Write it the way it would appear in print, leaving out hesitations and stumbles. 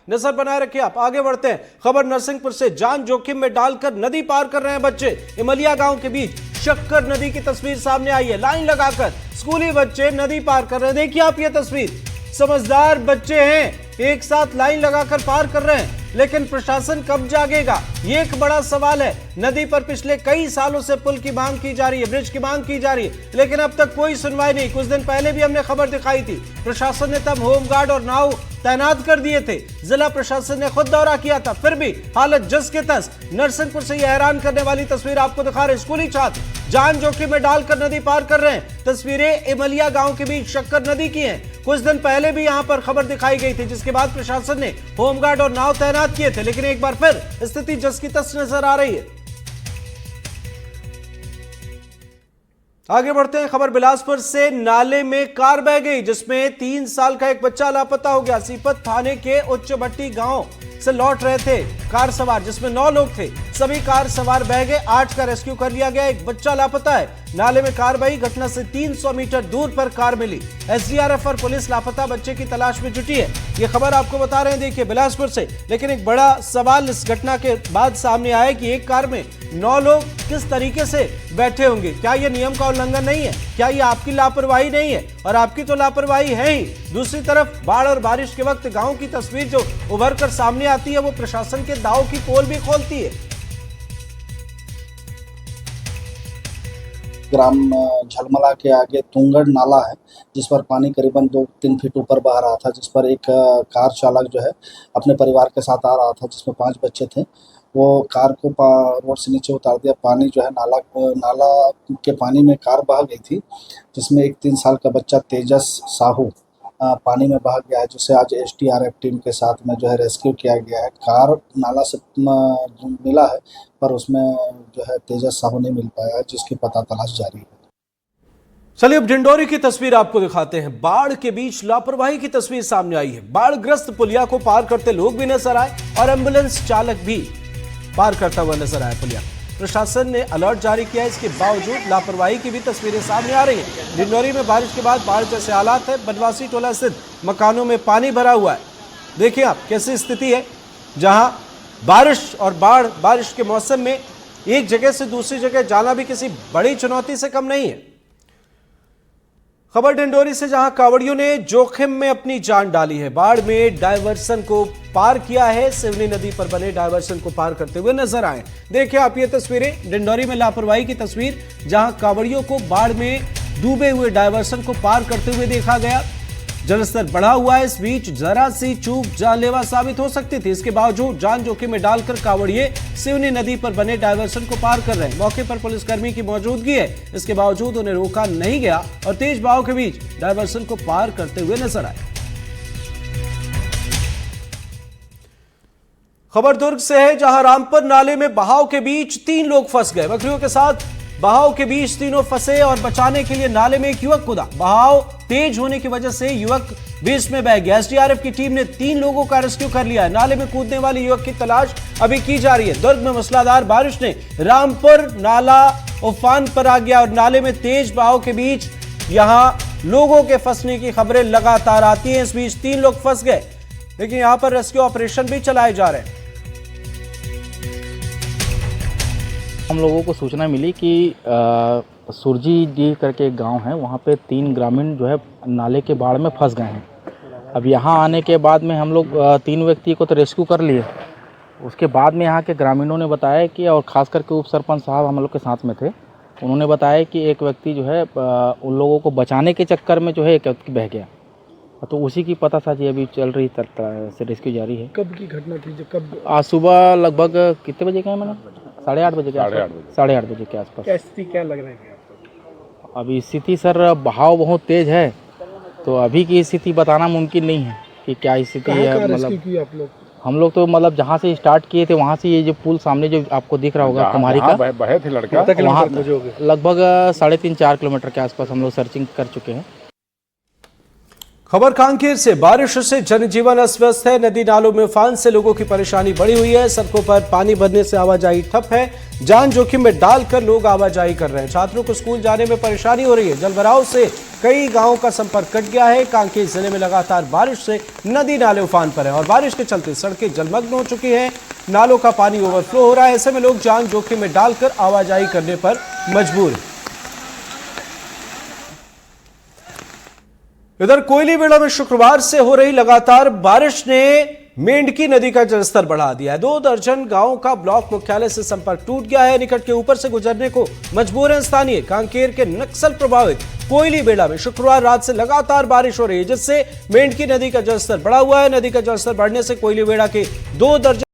नजर बनाए रखिए आप। आगे बढ़ते हैं, खबर नरसिंहपुर से। जान जोखिम में डालकर नदी पार कर रहे हैं बच्चे। इमलिया गांव के बीच शक्कर नदी की तस्वीर सामने आई है। लाइन लगाकर स्कूली बच्चे नदी पार कर रहे हैं। देखिए आप ये तस्वीर, समझदार बच्चे हैं, एक साथ लाइन लगाकर पार कर रहे हैं। लेकिन प्रशासन कब जागेगा, ये एक बड़ा सवाल है। नदी पर पिछले कई सालों से पुल की मांग की जा रही है, ब्रिज की मांग की जा रही है, लेकिन अब तक कोई सुनवाई नहीं। कुछ दिन पहले भी हमने खबर दिखाई थी, प्रशासन ने तब होमगार्ड और नाव तैनात कर दिए थे। जिला प्रशासन ने खुद दौरा किया था, फिर भी हालत जस के तस। नरसिंहपुर से यह हैरान करने वाली तस्वीर आपको दिखा रहे हैं। स्कूली छात्र जान जोखिम में डालकर नदी पार कर रहे हैं। तस्वीरें इमलिया गांव के बीच शक्कर नदी की हैं। कुछ दिन पहले भी यहां पर खबर दिखाई गई थी, जिसके बाद प्रशासन ने होमगार्ड और नाव तैनात किए थे, लेकिन एक बार फिर स्थिति जस की तस नजर आ रही है। आगे बढ़ते हैं, खबर बिलासपुर से। नाले में कार बह गई, जिसमें 3 साल का एक बच्चा लापता हो गया। सीपत थाने के उच्च भट्टी गांव से लौट रहे थे कार सवार, जिसमें 9 लोग थे। सभी कार सवार बह गए, 8 का रेस्क्यू कर लिया गया। एक बच्चा लापता है। नाले में कार बही, घटना से 300 मीटर दूर पर कार मिली। एसडीआरएफ और पुलिस लापता बच्चे की तलाश में जुटी है। ये खबर आपको बता रहे हैं, देखिए बिलासपुर से। लेकिन एक बड़ा सवाल इस घटना के बाद सामने आया कि एक कार में 9 लोग किस तरीके से बैठे होंगे। क्या यह नियम का उल्लंघन नहीं है? क्या ये आपकी लापरवाही नहीं है? और आपकी तो लापरवाही है ही। दूसरी तरफ बाढ़ और बारिश के वक्त गांव की तस्वीर जो उभर कर सामने आती है, वो प्रशासन के दांव की पोल भी खोलती है। ग्राम झलमला के आगे तुंगड़ नाला है, जिस पर पानी करीबन 2-3 फीट ऊपर बह रहा था, जिस पर एक कार चालक जो है अपने परिवार के साथ आ रहा था, जिसमें 5 बच्चे थे। वो कार को रोड से नीचे उतार दिया। पानी जो है नाला के पानी में कार बह गई थी, जिसमें एक 3 साल का बच्चा तेजस साहू पानी में बह गया है, जिसे आज एसडीआरएफ टीम के साथ में जो है रेस्क्यू किया गया है। कार नाला से मिला है, पर उसमें जो है तेजस साहू नहीं मिल पाया है, जिसकी पता तलाश जारी है। चलिए अब डिंडोरी की तस्वीर आपको दिखाते हैं। बाढ़ के बीच लापरवाही की तस्वीर सामने आई है। बाढ़ग्रस्त पुलिया को पार करते लोग भी नजर आए और एम्बुलेंस चालक भी पार करता हुआ नजर आया पुलिया। प्रशासन ने अलर्ट जारी किया है, इसके बावजूद लापरवाही की भी तस्वीरें सामने आ रही हैं। डिंडोरी में बारिश के बाद बाढ़ जैसे हालात है। बनवासी टोला स्थित मकानों में पानी भरा हुआ है। देखिए आप कैसी स्थिति है, जहां बारिश और बारिश के मौसम में एक जगह से दूसरी जगह जाना भी किसी बड़ी चुनौती से कम नहीं है। खबर डिंडोरी से, जहां कांवड़ियों ने जोखिम में अपनी जान डाली है। बाढ़ में डायवर्सन को पार किया है। सिवनी नदी पर बने डायवर्सन को पार करते हुए नजर आए। देखिए आप ये तस्वीरें, डिंडोरी में लापरवाही की तस्वीर, जहां कांवड़ियों को बाढ़ में डूबे हुए डायवर्सन को पार करते हुए देखा गया। जलस्तर बढ़ा हुआ है। इस बीच जरा सी चूक जानलेवा साबित हो सकती थी। इसके बावजूद जान जोखिम में डालकर कांवड़िए सिवनी नदी पर बने डायवर्सन को पार कर रहे हैं। मौके पर पुलिसकर्मी की मौजूदगी है, इसके बावजूद उन्हें रोका नहीं गया और तेज बहाव के बीच डायवर्सन को पार करते हुए नजर आए। खबर दुर्ग से है, जहां रामपुर नाले में बहाव के बीच 3 लोग फंस गए। बकरियों के साथ बहाव के बीच तीनों फंसे और बचाने के लिए नाले में एक युवक कूदा। बहाव तेज होने की वजह से युवक भी इसमें बह गया। एसडीआरएफ की टीम ने 3 लोगों का रेस्क्यू कर लिया है। नाले में कूदने वाले युवक की तलाश अभी की जा रही है। दुर्ग में मूसलाधार बारिश ने रामपुर नाला उफान पर आ गया और नाले में तेज बहाव के बीच यहां लोगों के फंसने की खबरें लगातार आती हैं। इस बीच 3 लोग फंस गए, लेकिन यहां पर रेस्क्यू ऑपरेशन भी चलाए जा रहे हैं। हम लोगों को सूचना मिली कि सुरजी डी करके एक गांव है, वहां पे 3 ग्रामीण जो है नाले के बाढ़ में फंस गए हैं। अब यहां आने के बाद में हम लोग 3 व्यक्ति को तो रेस्क्यू कर लिए। उसके बाद में यहां के ग्रामीणों ने बताया कि, और ख़ास करके उप सरपंच साहब हम लोग के साथ में थे, उन्होंने बताया कि एक व्यक्ति जो है उन लोगों को बचाने के चक्कर में जो है एक व्यक्ति बह गया। तो उसी की पता साझी अभी चल रही से रेस्क्यू जारी है। कब की घटना थी? कब? आज सुबह लगभग कितने बजे का है मैंने 8:30 बजे के आसपास। 8:30 बजे के आसपास। क्या स्थिति क्या लग रहा है? अभी स्थिति सर, बहाव बहुत तेज है, तो अभी की स्थिति बताना मुमकिन नहीं है कि क्या स्थिति है। मतलब हम लोग तो मतलब जहाँ से स्टार्ट किए थे वहाँ से ये जो पुल सामने जो आपको दिख रहा होगा कुमारी का, बहे थे लड़का, वहाँ लगभग 3.5-4 किलोमीटर के आसपास हम लोग सर्चिंग कर चुके हैं। खबर कांकेर से। बारिश से जनजीवन अस्त व्यस्त है। नदी नालों में उफान से लोगों की परेशानी बढ़ी हुई है। सड़कों पर पानी भरने से आवाजाही ठप है। जान जोखिम में डालकर लोग आवाजाही कर रहे हैं। छात्रों को स्कूल जाने में परेशानी हो रही है। जलभराव से कई गांवों का संपर्क कट गया है। कांकेर जिले में लगातार बारिश से नदी नाले उफान पर है और बारिश के चलते सड़कें जलमग्न हो चुकी हैं। नालों का पानी ओवरफ्लो हो रहा है। ऐसे में लोग जान जोखिम में डालकर आवाजाही करने पर मजबूर हैं। इधर कोयलीबेड़ा में शुक्रवार से हो रही लगातार बारिश ने मेंढकी नदी का जलस्तर बढ़ा दिया है। 2 दर्जन गांवों का ब्लॉक मुख्यालय से संपर्क टूट गया है। निकट के ऊपर से गुजरने को मजबूर हैं स्थानीय। कांकेर के नक्सल प्रभावित कोयलीबेड़ा में शुक्रवार रात से लगातार बारिश हो रही है, जिससे मेंढकी नदी का जलस्तर बढ़ा हुआ है। नदी का जलस्तर बढ़ने से कोयलीबेड़ा के 2 दर्जन